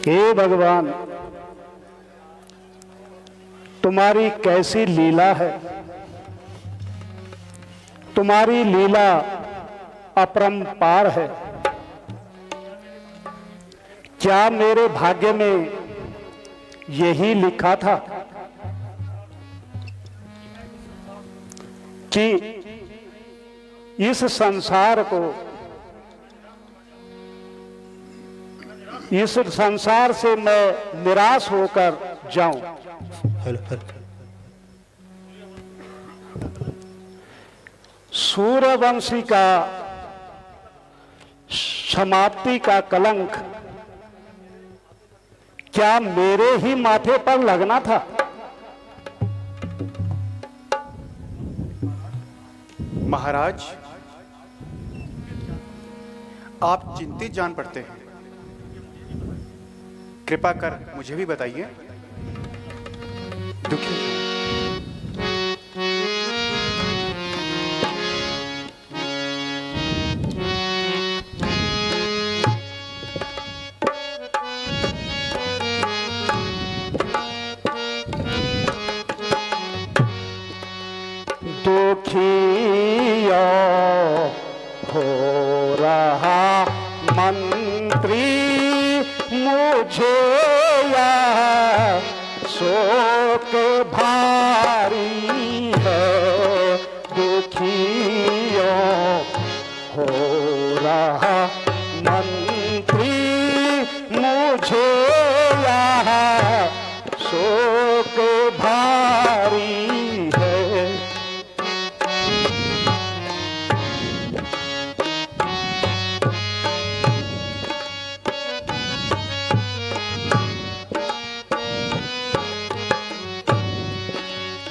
हे भगवान, तुम्हारी कैसी लीला है। तुम्हारी लीला अपरंपार है। क्या मेरे भाग्य में यही लिखा था कि इस संसार को, इस संसार से मैं निराश होकर जाऊं। सूर्यवंशी का समाप्ति का कलंक क्या मेरे ही माथे पर लगना था? महाराज, आप चिंतित जान पड़ते हैं। कृपा कर मुझे भी बताइए। दुखी दुखिया हो रहा मंत्री मुझे यह शोक भारी है। दुखिया हो रहा मंत्री मुझे यह शोक भारी है।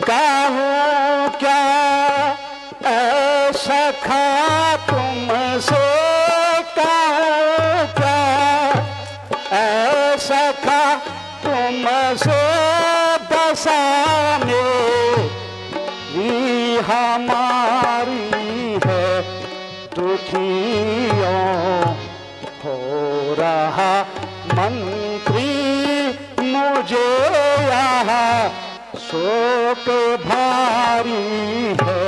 कहूँ क्या ऐसा खा तुमसे, कहूँ क्या ऐसा खा तुमसे, दशा मेरी हमारी है। दुखियों हो रहा मंत्री मुझे यहाँ शोक भारी है।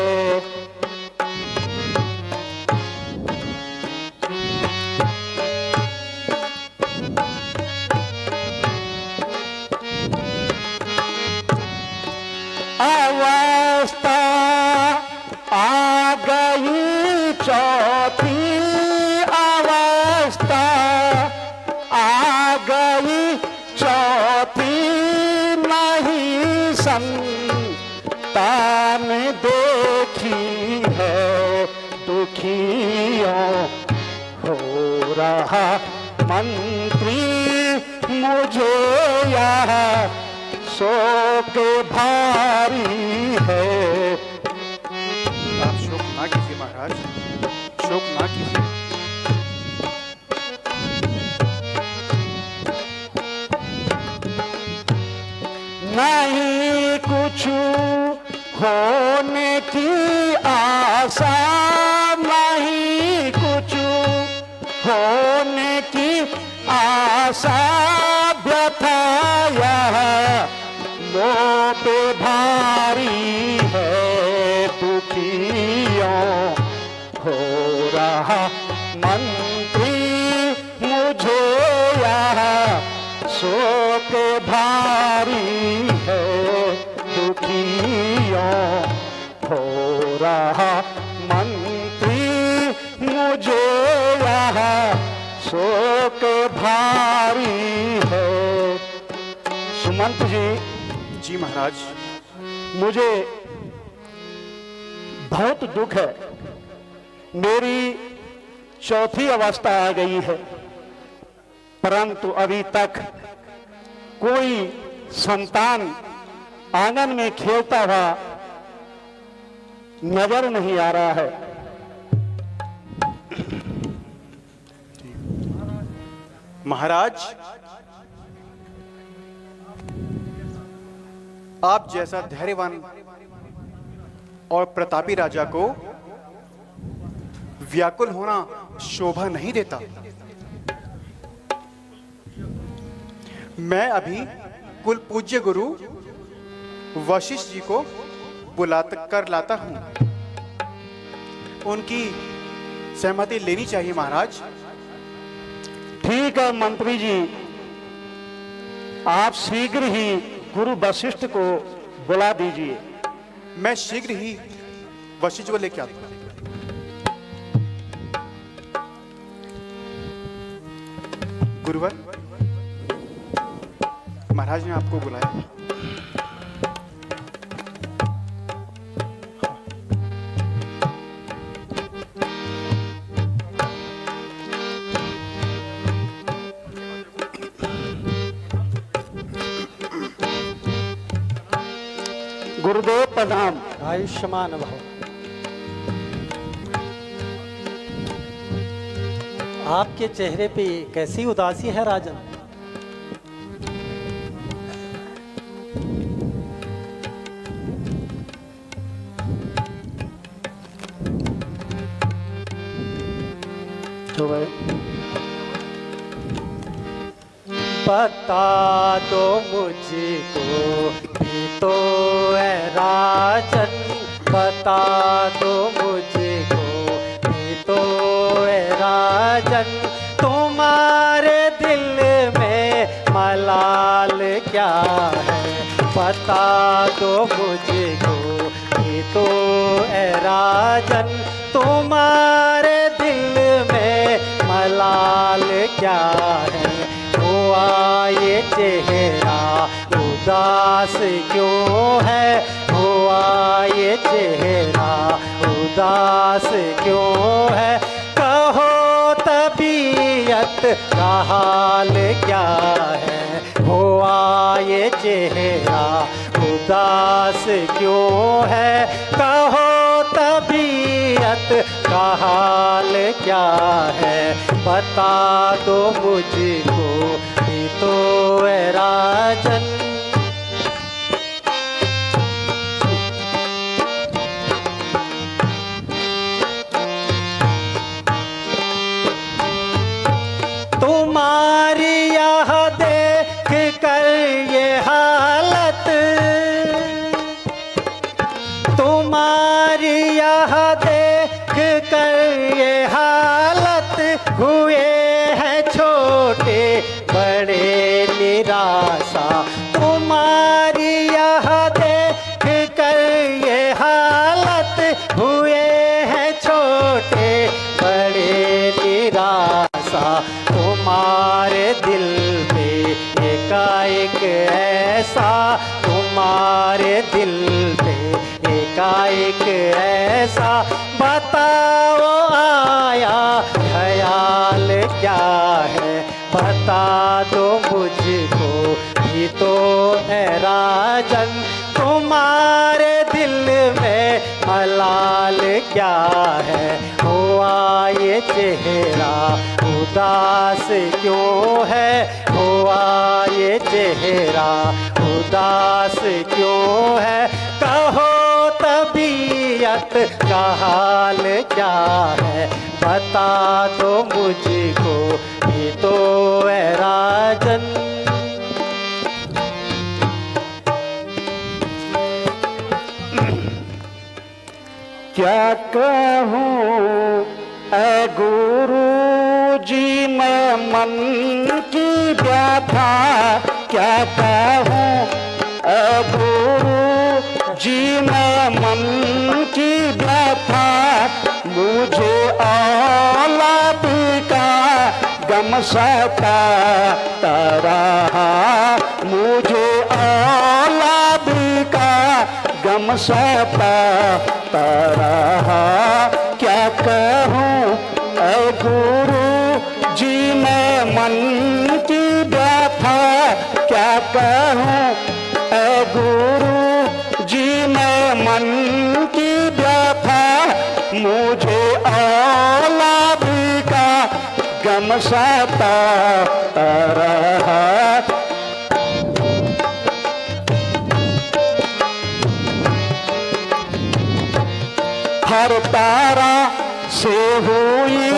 अवस्था आ गई चौथी, अवस्था आ गई चौथी, नहीं संतान देखी है। दुखियों हो रहा मंत्री मुझे यह शोक भारी है। आप शोक ना कीजिए महाराज, शोक ना कीजिए। नहीं कुछ होने की आशा, नहीं कुछ होने की आशा, व्यथा यह मोह पे भारी है। दुखियों हो रहा मंत्री मुझे यह शोक भारी है। दुखियों हो रहा मंत्री मुझे यह शोक भारी है। सुमंत जी। जी महाराज। मुझे बहुत दुख है। मेरी चौथी अवस्था आ गई है, परंतु अभी तक कोई संतान आंगन में खेलता हुआ नजर नहीं आ रहा है। महाराज, आप जैसा धैर्यवान और प्रतापी राजा को व्याकुल होना शोभा नहीं देता। मैं अभी कुल पूज्य गुरु वशिष्ठ जी को बुला कर लाता हूं। उनकी सहमति लेनी चाहिए महाराज। ठीक है मंत्री जी, आप शीघ्र ही गुरु वशिष्ठ को बुला दीजिए। मैं शीघ्र ही वशिष्ठ को लेके आता हूं। गुरुवर, महाराज ने आपको बुलाया। गुरुदेव प्रणाम। आयुष्मान भव। आपके चेहरे पे कैसी उदासी है राजन? तो भाई बता दो मुझको भी तो है राजन, बता दो मुझको भी तो है राजन, तुम्हारे दिल में मलाल क्या है? बता दो मुझको भी तो है राजन, तुम्हारे दिल में मलाल क्या है? हुआ ये चेहरा उदास क्यों है? हुआ ये चेहरा उदास क्यों है? कहो तबीयत का हाल क्या है? हुआ ये चेहरा उदास क्यों है? कहो तबीयत का हाल क्या है? बता दो मुझको भी तो है राजन। तुम्हारी यह देख कर ये हालत, तुम्हारी यह देख कर ये हालत, हुए हैं छोटे बड़े निराशा। तुम्हारी यह देख कर ये हालत, हुए हैं छोटे बड़े निराशा। तुम्हारे दिल में एकाएक ऐसा, तुम्हारे दिल में एकाएक ऐसा, बताओ आया ख्याल क्या है? बता दो मुझको भी तो है राजन, तुम्हारे दिल में मलाल क्या है? हुआ ये चेहरा उदास क्यों है? हुआ ये चेहरा उदास क्यों है? कहो तबीयत का हाल क्या है? बता दो मुझको भी तो है राजन। क्या कहूँ ऐ गुरु जी मैं मन की व्यथा, क्या कहूँ ऐ गुरु जी मैं मन की व्यथा, मुझे औलाद का गम सताता रहा, मुझे औलाद का गम सताता रहा। क्या कहूँ ऐ गुरु जी मैं मन की व्यथा, क्या कहूँ ऐ गुरु जी मैं मन की व्यथा, मुझे औलाद का गम सताता रहा। हर तारा से हुई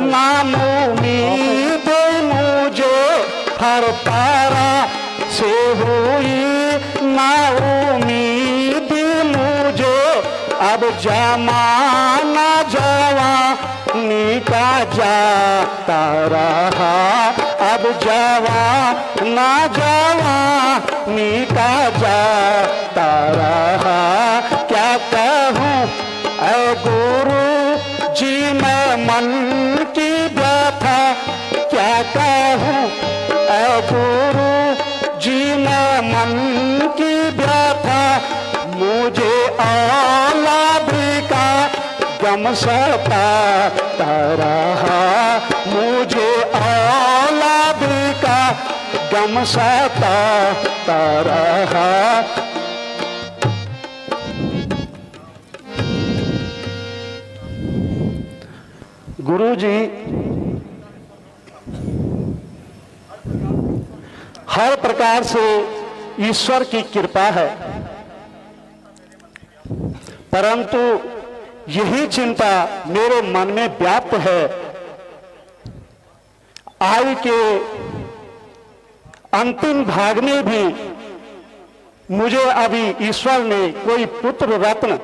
नामुमीद मुझे, हर तारा से हुई ना उम्मीद मुझे, अब जमाना जवानी का जाता रहा, अब जवाना जवानी का जाता रहा। क्या कहूँ ऐ गुरु जी मैं मन की व्यथा, क्या कहूँ ऐ गुरु जी मैं मन की व्यथा, मुझे औलाद का गम सताता रहा, मुझे औलाद का गम सताता रहा। गुरु जी हर प्रकार से ईश्वर की कृपा है, परंतु यही चिंता मेरे मन में व्याप्त है। आयु के अंतिम भाग में भी मुझे अभी ईश्वर ने कोई पुत्र रत्न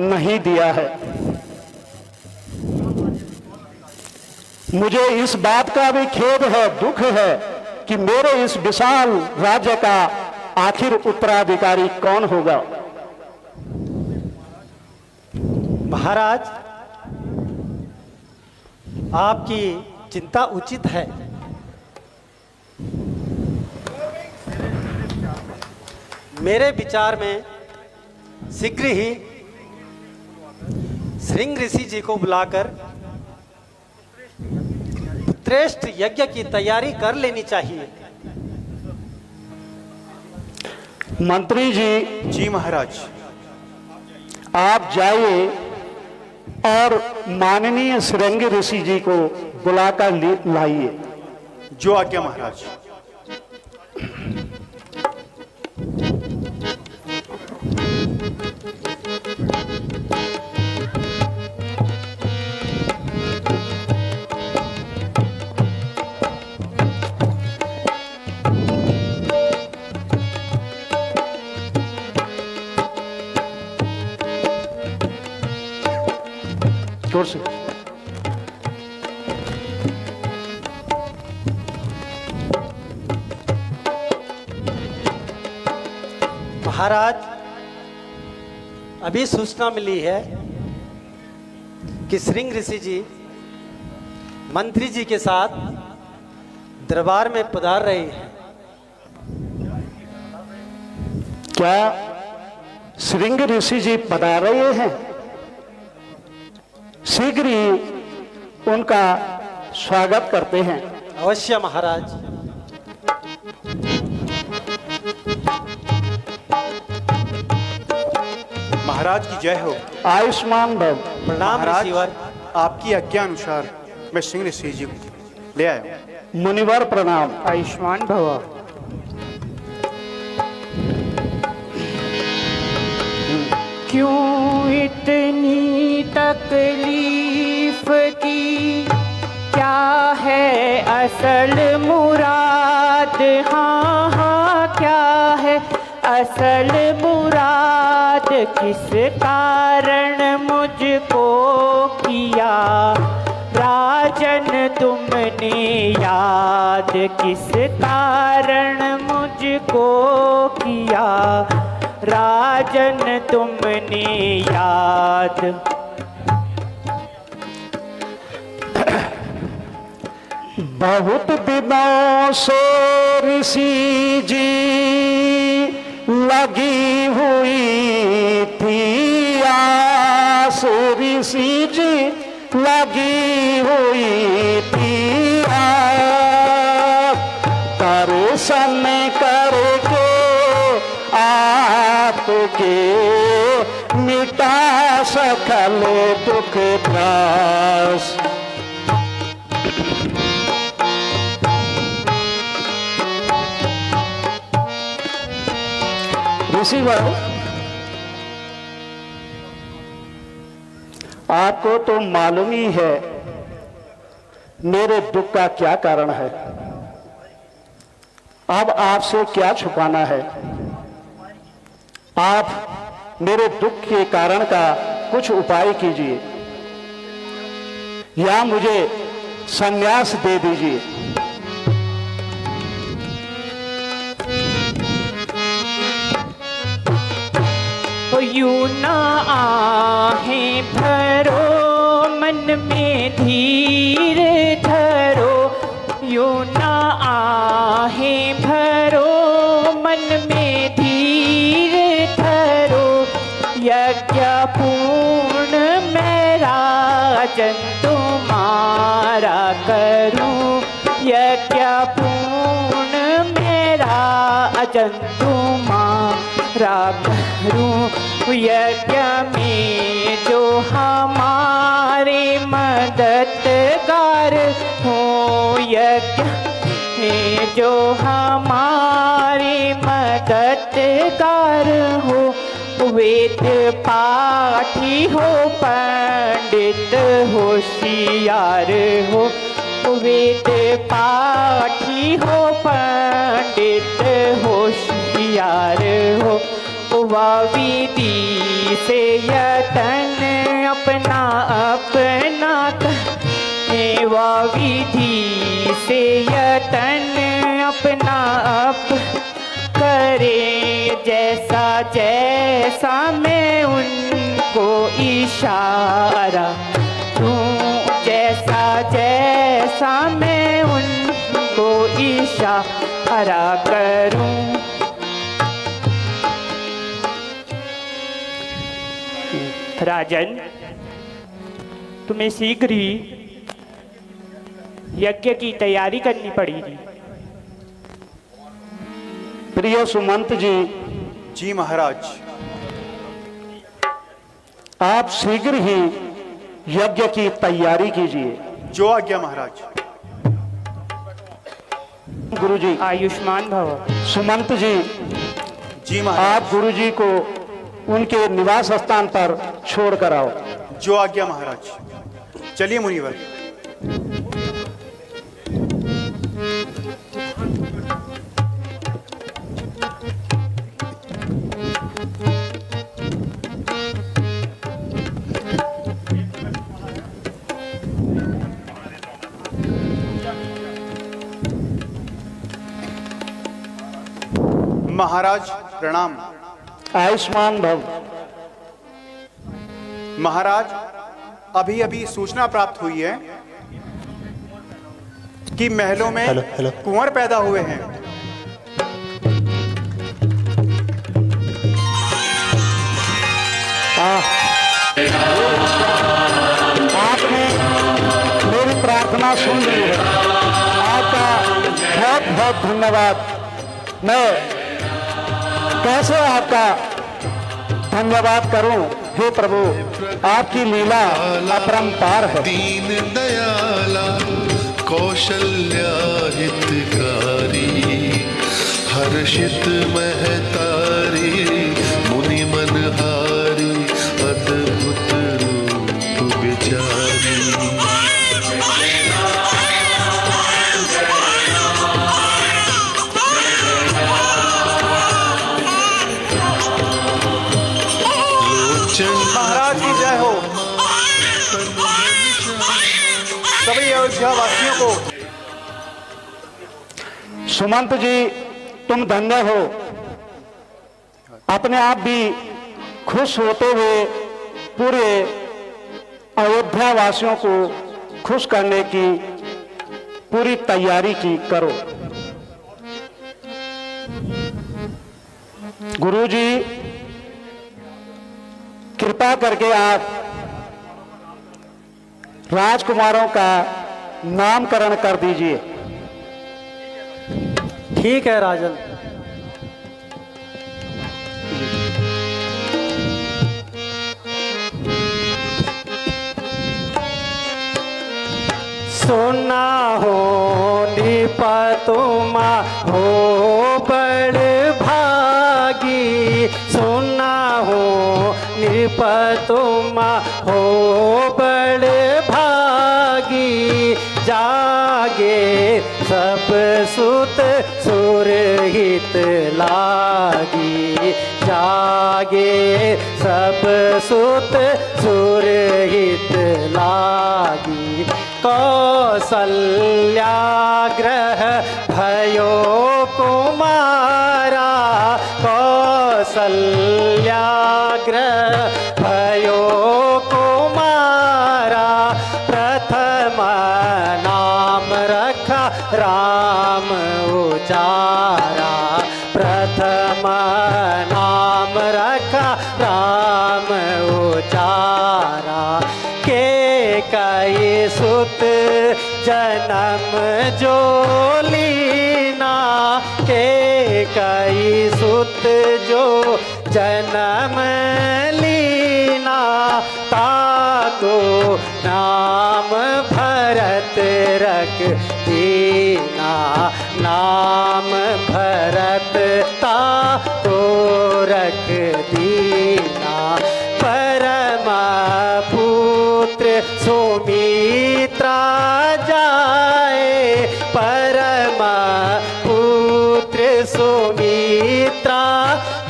नहीं दिया है। मुझे इस बात का भी खेद है, दुख है कि मेरे इस विशाल राज्य का आखिर उत्तराधिकारी कौन होगा। महाराज, आपकी चिंता उचित है। मेरे विचार में शीघ्र ही श्रृंग ऋषि जी को बुलाकर श्रेष्ठ यज्ञ की तैयारी कर लेनी चाहिए। मंत्री जी। जी महाराज। आप जाइए और माननीय श्रृंग ऋषि जी को बुलाकर लाइए। जो आज्ञा महाराज। जोर से। महाराज, अभी सूचना मिली है कि श्रृंग ऋषि जी मंत्री जी के साथ दरबार में पधार रहे हैं। क्या श्रृंग ऋषि जी पधार रहे हैं? शीघ्र ही उनका स्वागत करते हैं। अवश्य महाराज। महाराज की जय हो। आयुष्मान भव। प्रणाम महाराज, ऋषिवर। आपकी आज्ञा अनुसार मैं श्रृंग ऋषि जी को ले आया हूं। मुनिवर प्रणाम। आयुष्मान भव। क्यों इतनी तकलीफ की, क्या है असल मुराद? हाँ हाँ, क्या है असल मुराद? किस कारण मुझको किया राजन तुमने याद? किस कारण मुझको किया राजन तुमने याद? बहुत दिनों से ऋषि जी लगी हुई थी आस, ऋषि जी लगी हुई थी आस, दर्शन करके आपके मिटा सकल दुख त्रास। ऋषिवर, आपको तो मालूम ही है मेरे दुख का क्या कारण है। अब आपसे क्या छुपाना है। आप मेरे दुख के कारण का कुछ उपाय कीजिए या मुझे संन्यास दे दीजिए। यूं ना आहें भरो, मन में धीर धरो। यूं ना आहें भरो, मन में धीर धरो। यज्ञ पूर्ण मैं राजन तुम्हारा करूं। यज्ञ पूर्ण मैं राजन तुम्हारा करूं। यज्ञ में जो हमारे मददगार हो। यज्ञ में जो हमारे मददगार हो। वेद पाठी हो, पंडित होशियार हो। वेद पाठी हो, पंडित होशियार हो। वह विधि से यतन अपना अपना करे। वह विधि से यतन अपना अप करे। जैसा जैसा मैं उनको इशारा दूं। जैसा जैसा मैं उनको इशारा करूं। राजन, तुम्हें शीघ्र ही यज्ञ की तैयारी करनी पड़ेगी। प्रिय सुमंत जी, जी महाराज। आप शीघ्र ही यज्ञ की तैयारी कीजिए। जो आज्ञा महाराज। गुरुजी। आयुष्मान भव। जी सुमंत जी, महाराज। आप गुरुजी को उनके निवास स्थान पर छोड़ कर आओ। जो आज्ञा महाराज। चलिए मुनिवर। महाराज प्रणाम। आयुष्मान भव। महाराज, अभी अभी सूचना प्राप्त हुई है कि महलों में कुंवर पैदा हुए हैं। आपने मेरी प्रार्थना सुन ली है। आपका बहुत बहुत धन्यवाद। मैं कैसे आपका धन्यवाद करूं। हे प्रभु, आपकी लीला अपरंपार है। दीन दयाला कौशल्या हितकारी, हर्षित महतारी मुनि मनहारी, अद्भुत रूप विचारी। महाराज की जय हो। सभी अयोध्या वासियों को। सुमंत जी, तुम धन्य हो। अपने आप भी खुश होते हुए पूरे अयोध्या वासियों को खुश करने की पूरी तैयारी की करो। गुरुजी, कृपा करके आप राजकुमारों का नामकरण कर दीजिए। ठीक है राजन। सुना हो निपतुमा हो बड़ भागी। सुना हो निपतुमा हो बड़ भागी। जागी जागे सब सुत सुरहित लागी, जागे सब सुत सुरहित लागी। कौसल्याग्रह भयो कुमारा, कौसल्याग्रह भयो कुमारा। प्रथम नाम रखा राम उचारा, प्रथम नाम रखा राम उचारा। के कई सुत जन्म जो लीना, के कई सुत जो जन्म लीना। ताको नाम भरत रख दीना, नाम भरत ताको रख दीना। परम पुत्र सुमित्रा जाए, परम पुत्र सुमित्रा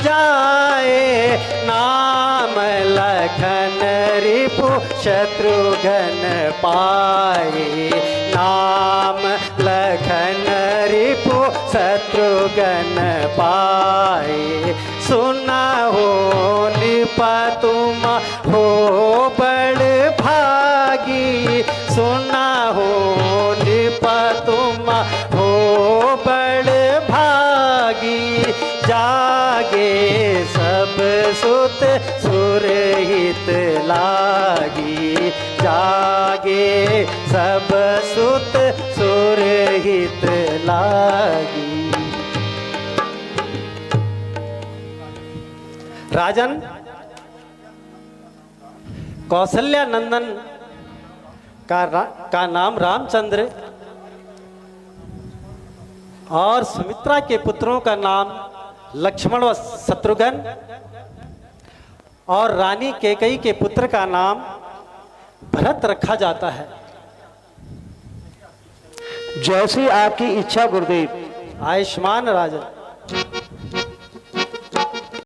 जाए। नाम लखन रिपु शत्रुघ्न पाए, नाम लखन रिपु शत्रुघ्न पाए। सुना हो निपतुम हो बड़ भागी, सुना हो निपतुम हो बड़ भागी। जागे सब सुत सुरहित लागी, जागे सब सुत सुरहित लागी। राजन, कौशल्या नंदन का नाम रामचंद्र और सुमित्रा के पुत्रों का नाम लक्ष्मण व शत्रुघ्न और रानी कैकेयी के पुत्र का नाम भरत रखा जाता है। जैसी आपकी इच्छा गुरुदेव। आयुष्मान राजन।